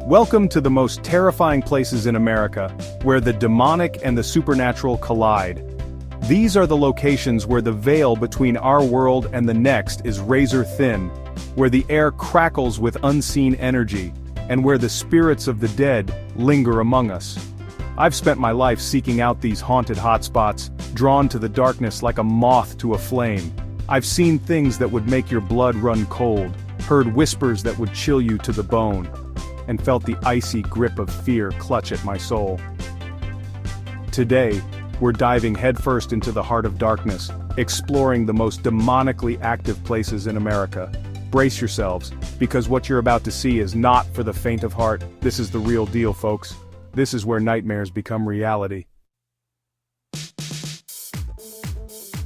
Welcome to the most terrifying places in America, where the demonic and the supernatural collide. These are the locations where the veil between our world and the next is razor thin, where the air crackles with unseen energy, and where the spirits of the dead linger among us. I've spent my life seeking out these haunted hotspots, drawn to the darkness like a moth to a flame. I've seen things that would make your blood run cold, heard whispers that would chill you to the bone, and felt the icy grip of fear clutch at my soul. Today, we're diving headfirst into the heart of darkness, exploring the most demonically active places in America. Brace yourselves, because what you're about to see is not for the faint of heart. This is the real deal, folks. This is where nightmares become reality.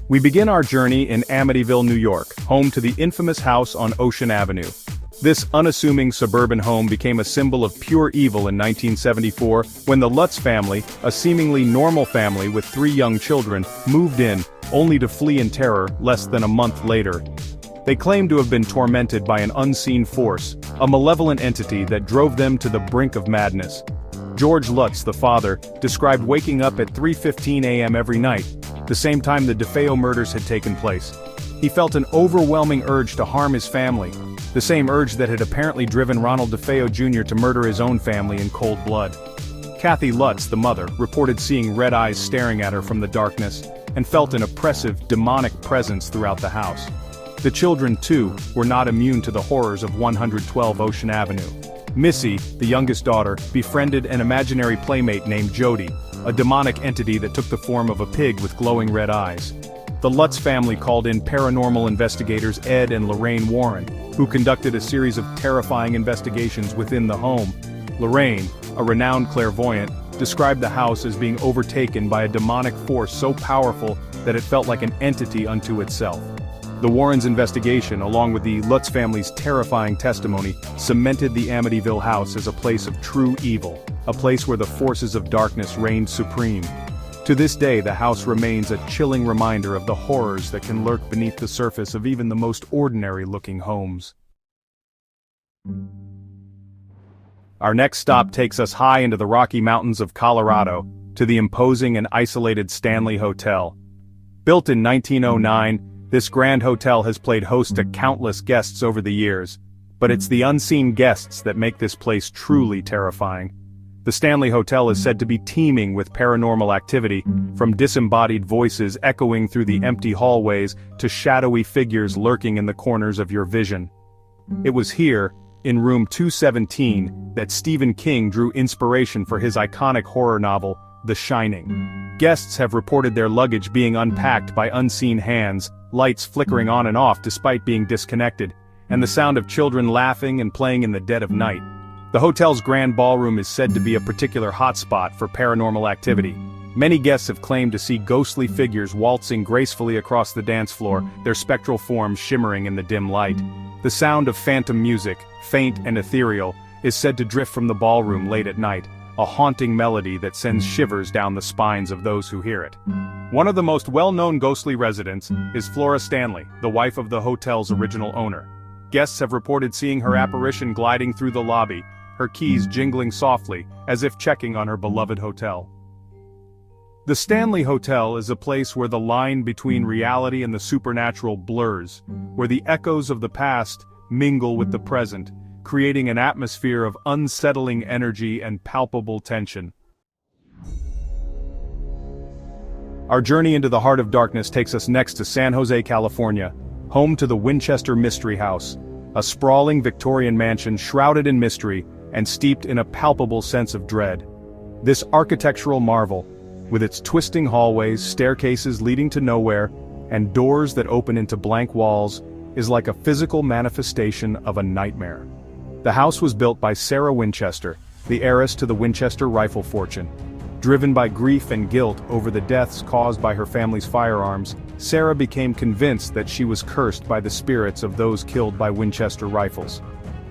We begin our journey in Amityville, New York, home to the infamous house on Ocean Avenue. This unassuming suburban home became a symbol of pure evil in 1974 when the Lutz family, a seemingly normal family with 3 young children, moved in, only to flee in terror less than a month later. They claimed to have been tormented by an unseen force, a malevolent entity that drove them to the brink of madness. George Lutz, the father, described waking up at 3:15 a.m. every night, the same time the DeFeo murders had taken place. He felt an overwhelming urge to harm his family, the same urge that had apparently driven Ronald DeFeo Jr. to murder his own family in cold blood. Kathy Lutz, the mother, reported seeing red eyes staring at her from the darkness, and felt an oppressive, demonic presence throughout the house. The children, too, were not immune to the horrors of 112 Ocean Avenue. Missy, the youngest daughter, befriended an imaginary playmate named Jody, a demonic entity that took the form of a pig with glowing red eyes. The Lutz family called in paranormal investigators Ed and Lorraine Warren, who conducted a series of terrifying investigations within the home. Lorraine, a renowned clairvoyant, described the house as being overtaken by a demonic force so powerful that it felt like an entity unto itself. The Warrens' investigation, along with the Lutz family's terrifying testimony, cemented the Amityville house as a place of true evil, a place where the forces of darkness reigned supreme. To this day, the house remains a chilling reminder of the horrors that can lurk beneath the surface of even the most ordinary-looking homes. Our next stop takes us high into the Rocky Mountains of Colorado, to the imposing and isolated Stanley Hotel. Built in 1909, this grand hotel has played host to countless guests over the years, but it's the unseen guests that make this place truly terrifying. The Stanley Hotel is said to be teeming with paranormal activity, from disembodied voices echoing through the empty hallways to shadowy figures lurking in the corners of your vision. It was here, in room 217, that Stephen King drew inspiration for his iconic horror novel, The Shining. Guests have reported their luggage being unpacked by unseen hands, lights flickering on and off despite being disconnected, and the sound of children laughing and playing in the dead of night. The hotel's grand ballroom is said to be a particular hotspot for paranormal activity. Many guests have claimed to see ghostly figures waltzing gracefully across the dance floor, their spectral forms shimmering in the dim light. The sound of phantom music, faint and ethereal, is said to drift from the ballroom late at night, a haunting melody that sends shivers down the spines of those who hear it. One of the most well-known ghostly residents is Flora Stanley, the wife of the hotel's original owner. Guests have reported seeing her apparition gliding through the lobby, her keys jingling softly, as if checking on her beloved hotel. The Stanley Hotel is a place where the line between reality and the supernatural blurs, where the echoes of the past mingle with the present, creating an atmosphere of unsettling energy and palpable tension. Our journey into the heart of darkness takes us next to San Jose, California, home to the Winchester Mystery House, a sprawling Victorian mansion shrouded in mystery and steeped in a palpable sense of dread. This architectural marvel, with its twisting hallways, staircases leading to nowhere, and doors that open into blank walls, is like a physical manifestation of a nightmare. The house was built by Sarah Winchester, the heiress to the Winchester rifle fortune. Driven by grief and guilt over the deaths caused by her family's firearms, Sarah became convinced that she was cursed by the spirits of those killed by Winchester rifles.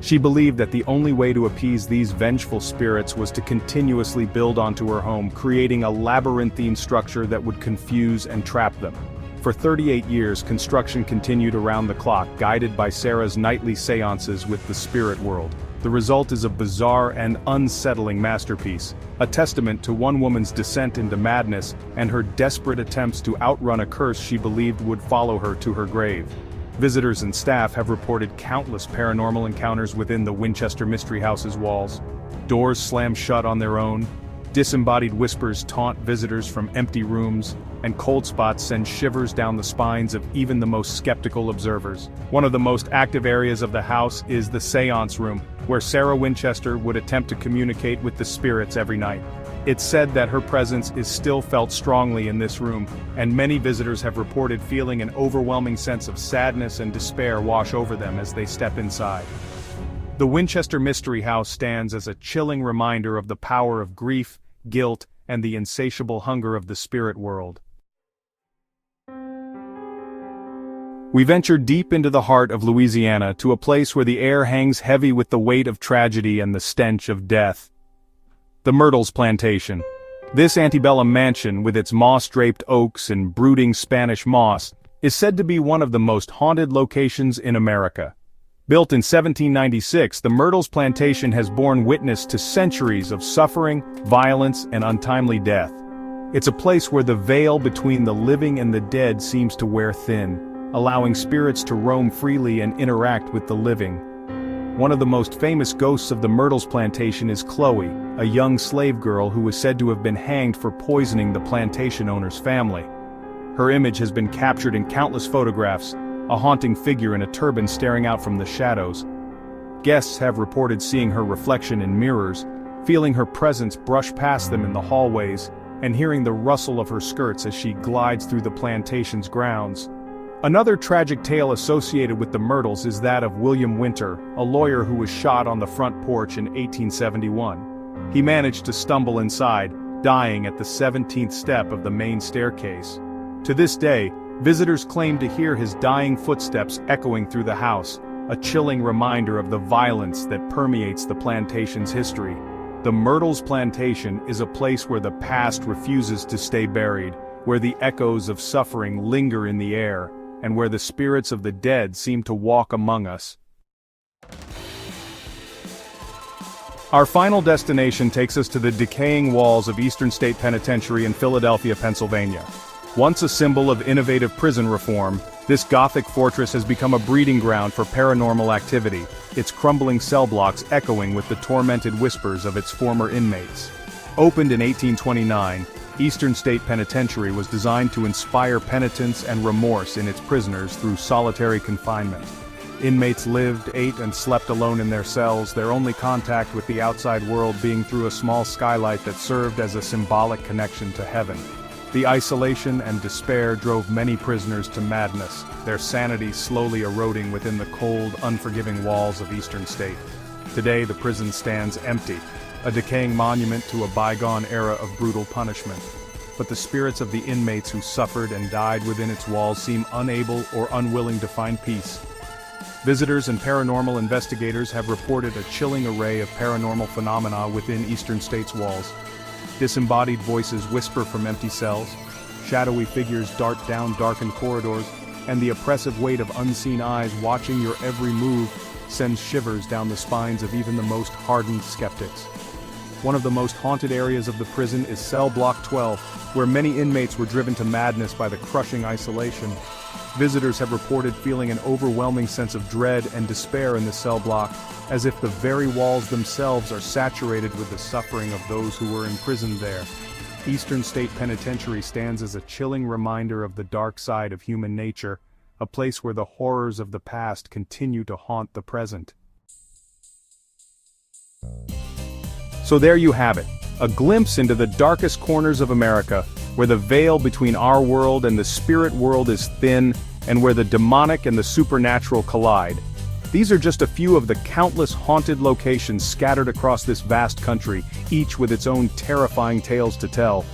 She believed that the only way to appease these vengeful spirits was to continuously build onto her home, creating a labyrinthine structure that would confuse and trap them. For 38 years, construction continued around the clock, guided by Sarah's nightly seances with the spirit world. The result is a bizarre and unsettling masterpiece, a testament to one woman's descent into madness and her desperate attempts to outrun a curse she believed would follow her to her grave. Visitors and staff have reported countless paranormal encounters within the Winchester Mystery House's walls. Doors slam shut on their own, disembodied whispers taunt visitors from empty rooms, and cold spots send shivers down the spines of even the most skeptical observers. One of the most active areas of the house is the seance room, where Sarah Winchester would attempt to communicate with the spirits every night. It's said that her presence is still felt strongly in this room, and many visitors have reported feeling an overwhelming sense of sadness and despair wash over them as they step inside. The Winchester Mystery House stands as a chilling reminder of the power of grief, guilt, and the insatiable hunger of the spirit world. We venture deep into the heart of Louisiana to a place where the air hangs heavy with the weight of tragedy and the stench of death. The Myrtles Plantation. This antebellum mansion, with its moss-draped oaks and brooding Spanish moss, is said to be one of the most haunted locations in America. Built in 1796, the Myrtles Plantation has borne witness to centuries of suffering, violence, and untimely death. It's a place where the veil between the living and the dead seems to wear thin, allowing spirits to roam freely and interact with the living. One of the most famous ghosts of the Myrtles Plantation is Chloe, a young slave girl who was said to have been hanged for poisoning the plantation owner's family. Her image has been captured in countless photographs, a haunting figure in a turban staring out from the shadows. Guests have reported seeing her reflection in mirrors, feeling her presence brush past them in the hallways, and hearing the rustle of her skirts as she glides through the plantation's grounds. Another tragic tale associated with the Myrtles is that of William Winter, a lawyer who was shot on the front porch in 1871. He managed to stumble inside, dying at the 17th step of the main staircase. To this day, visitors claim to hear his dying footsteps echoing through the house, a chilling reminder of the violence that permeates the plantation's history. The Myrtles Plantation is a place where the past refuses to stay buried, where the echoes of suffering linger in the air, and where the spirits of the dead seem to walk among us. Our final destination takes us to the decaying walls of Eastern State Penitentiary in Philadelphia, Pennsylvania. Once a symbol of innovative prison reform, this Gothic fortress has become a breeding ground for paranormal activity, its crumbling cell blocks echoing with the tormented whispers of its former inmates. Opened in 1829, Eastern State Penitentiary was designed to inspire penitence and remorse in its prisoners through solitary confinement. Inmates lived, ate, and slept alone in their cells, their only contact with the outside world being through a small skylight that served as a symbolic connection to heaven. The isolation and despair drove many prisoners to madness, their sanity slowly eroding within the cold, unforgiving walls of Eastern State. Today the prison stands empty, a decaying monument to a bygone era of brutal punishment. But the spirits of the inmates who suffered and died within its walls seem unable or unwilling to find peace. Visitors and paranormal investigators have reported a chilling array of paranormal phenomena within Eastern State's walls. Disembodied voices whisper from empty cells, shadowy figures dart down darkened corridors, and the oppressive weight of unseen eyes watching your every move sends shivers down the spines of even the most hardened skeptics. One of the most haunted areas of the prison is Cell Block 12, where many inmates were driven to madness by the crushing isolation. Visitors have reported feeling an overwhelming sense of dread and despair in the cell block, as if the very walls themselves are saturated with the suffering of those who were imprisoned there. Eastern State Penitentiary stands as a chilling reminder of the dark side of human nature, a place where the horrors of the past continue to haunt the present. So there you have it, a glimpse into the darkest corners of America, where the veil between our world and the spirit world is thin, and where the demonic and the supernatural collide. These are just a few of the countless haunted locations scattered across this vast country, each with its own terrifying tales to tell.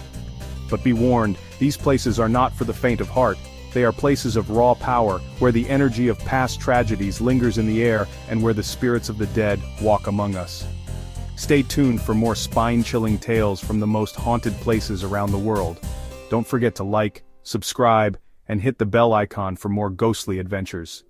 But be warned, these places are not for the faint of heart. They are places of raw power, where the energy of past tragedies lingers in the air, and where the spirits of the dead walk among us. Stay tuned for more spine-chilling tales from the most haunted places around the world. Don't forget to like, subscribe, and hit the bell icon for more ghostly adventures.